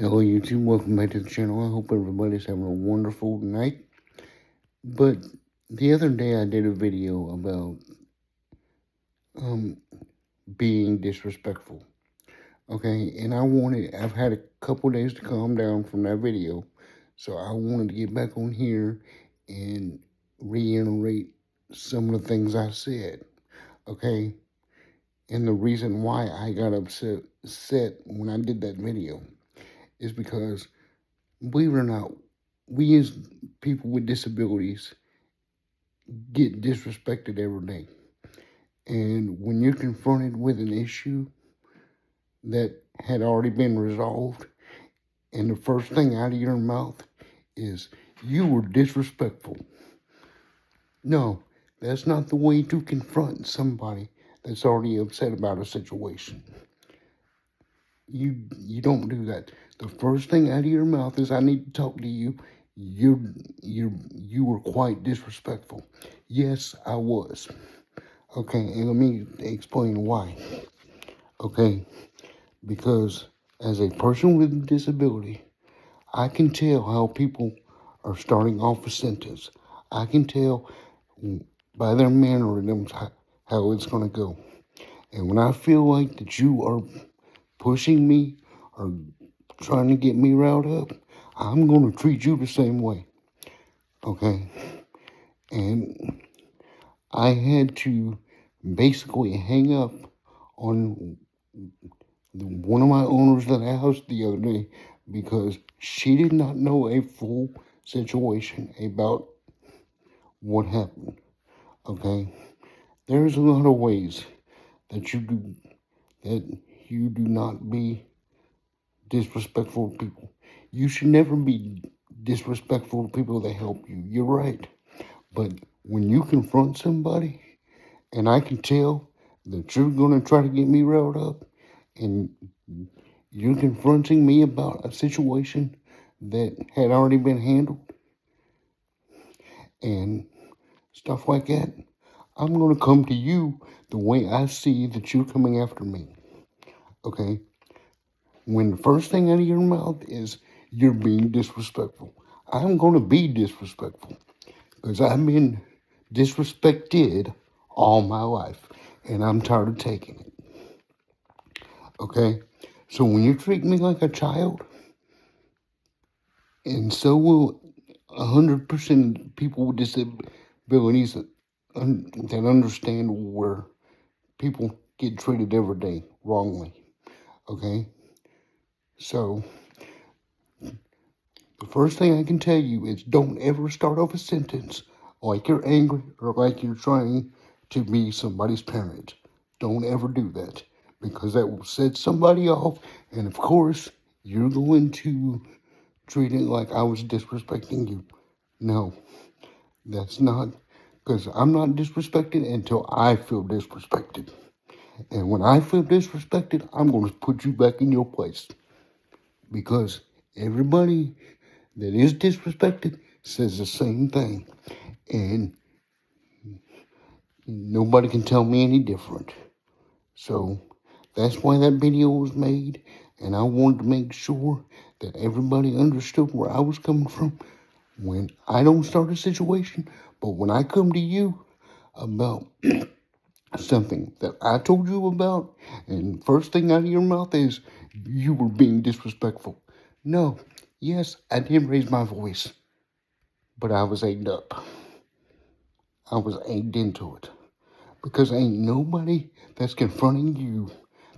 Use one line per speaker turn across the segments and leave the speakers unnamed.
Hello YouTube, welcome back to the channel. I hope everybody's having a wonderful night. But the other day I did a video about um being disrespectful. Okay, and I've had a couple days to calm down from that video. So I wanted to get back on here and reiterate some of the things I said. Okay? And the reason why I got upset when I did that video is because, believe it or not, we as people with disabilities get disrespected every day. And when you're confronted with an issue that had already been resolved, and the first thing out of your mouth is, you were disrespectful. No, that's not the way to confront somebody that's already upset about a situation. You don't do that. The first thing out of your mouth is, I need to talk to you. You were quite disrespectful. Yes, I was. Okay, and let me explain why. Okay, because as a person with a disability, I can tell how people are starting off a sentence. I can tell by their mannerisms how it's going to go. And when I feel like that you are pushing me or trying to get me riled up, I'm going to treat you the same way. Okay? And I had to basically hang up on one of my owners that I housed the other day because she did not know a full situation about what happened. Okay? There's a lot of ways that you do not be disrespectful to people. You should never be disrespectful to people that help you. You're right. But when you confront somebody, and I can tell that you're going to try to get me riled up, and you're confronting me about a situation that had already been handled, and stuff like that, I'm going to come to you the way I see that you're coming after me. Okay? When the first thing out of your mouth is, you're being disrespectful, I'm going to be disrespectful because I've been disrespected all my life, and I'm tired of taking it. Okay? So when you treat me like a child, and so will 100% of people with disabilities that understand where people get treated every day wrongly. Okay? So the first thing I can tell you is, don't ever start off a sentence like you're angry or like you're trying to be somebody's parent. Don't ever do that, because that will set somebody off, and of course, you're going to treat it like I was disrespecting you. No, that's not, because I'm not disrespected until I feel disrespected. And when I feel disrespected, I'm going to put you back in your place, because everybody that is disrespected says the same thing, and nobody can tell me any different. So that's why that video was made, and I wanted to make sure that everybody understood where I was coming from when I don't start a situation, but when I come to you about something that I told you about, and first thing out of your mouth is, you were being disrespectful. No, yes, I did raise my voice, but I was egged up. I was egged into it. Because ain't nobody that's confronting you,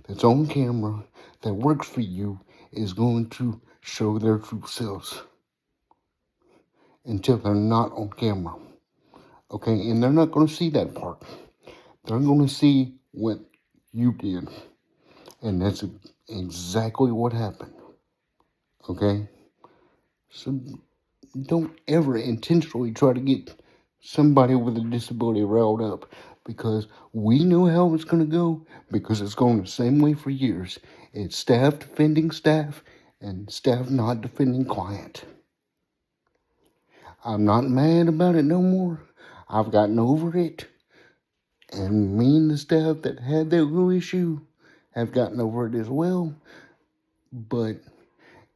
that's on camera, that works for you, is going to show their true selves until they're not on camera. Okay, and they're not going to see that part. They're going to see what you did. And that's exactly what happened. Okay? So don't ever intentionally try to get somebody with a disability riled up, because we know how it's going to go, because it's going the same way for years. It's staff defending staff and staff not defending client. I'm not mad about it no more. I've gotten over it. And me and the staff that had that little issue have gotten over it as well. But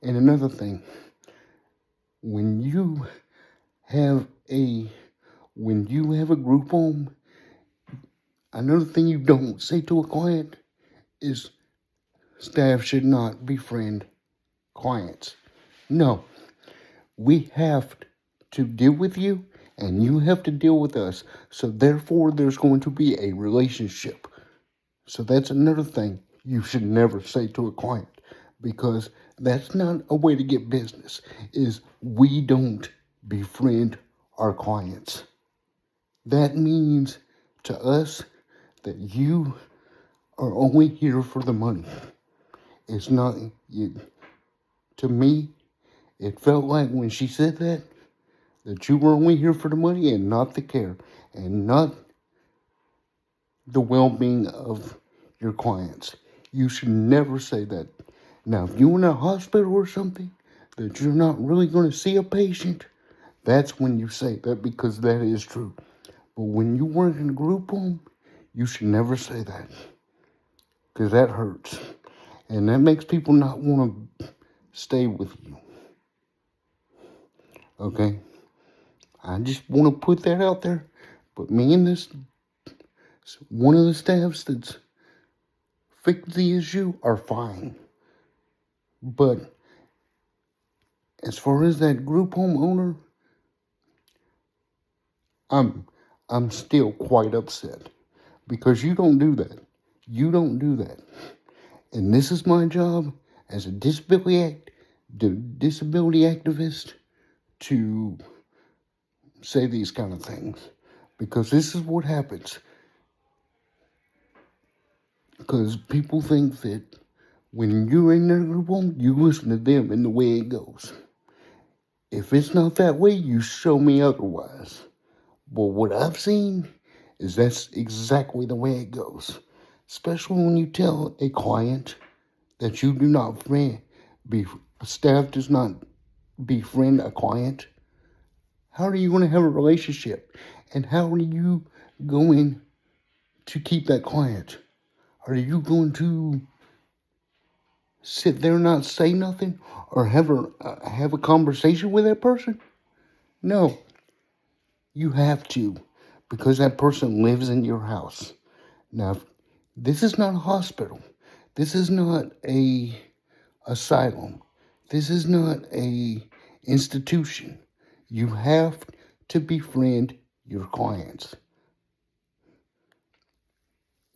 And another thing, when you have a group home, another thing you don't say to a client is staff should not befriend clients. No, we have to deal with you and you have to deal with us. So therefore there's going to be a relationship. So that's another thing you should never say to a client, because that's not a way to get business, is we don't befriend our clients. That means to us that you are only here for the money. It's not, to me, it felt like when she said that you were only here for the money and not the care and not the well-being of your clients. You should never say that. Now, if you're in a hospital or something, that you're not really going to see a patient, that's when you say that, because that is true. But when you work in a group home, you should never say that, because that hurts. And that makes people not want to stay with you. Okay? I just want to put that out there. But me and one of the staffs that's fixed the issue are fine. But as far as that group home owner, I'm still quite upset, because you don't do that. You don't do that. And this is my job as a disability activist to say these kind of things, because this is what happens. Because people think that when you're in their group home, you listen to them and the way it goes. If it's not that way, you show me otherwise. But what I've seen is that's exactly the way it goes. Especially when you tell a client that you do not staff does not befriend a client. How are you going to have a relationship? And how are you going to keep that client? Are you going to sit there and not say nothing, or have a conversation with that person? No, you have to, because that person lives in your house. Now, this is not a hospital. This is not a asylum. This is not a institution. You have to befriend your clients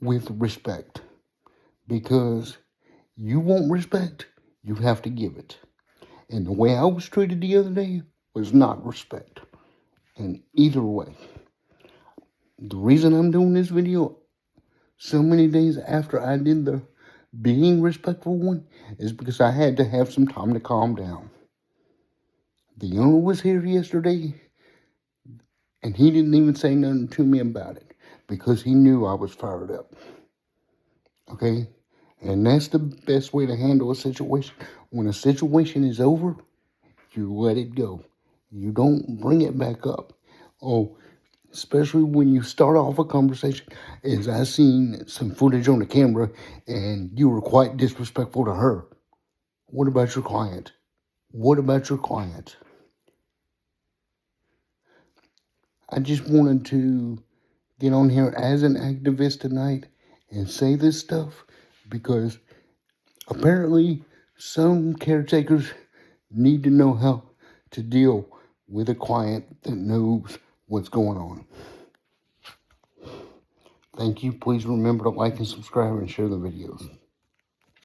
with respect, because you want respect, you have to give it. And the way I was treated the other day was not respect. And either way, the reason I'm doing this video so many days after I did the being respectful one is because I had to have some time to calm down. The owner was here yesterday, and he didn't even say nothing to me about it, because he knew I was fired up. Okay? And that's the best way to handle a situation. When a situation is over, you let it go. You don't bring it back up. Oh, especially when you start off a conversation, as I seen some footage on the camera, and you were quite disrespectful to her. What about your client? What about your client? I just wanted to get on here as an activist tonight and say this stuff, because apparently some caretakers need to know how to deal with a client that knows what's going on. Thank you. Please remember to like and subscribe and share the videos.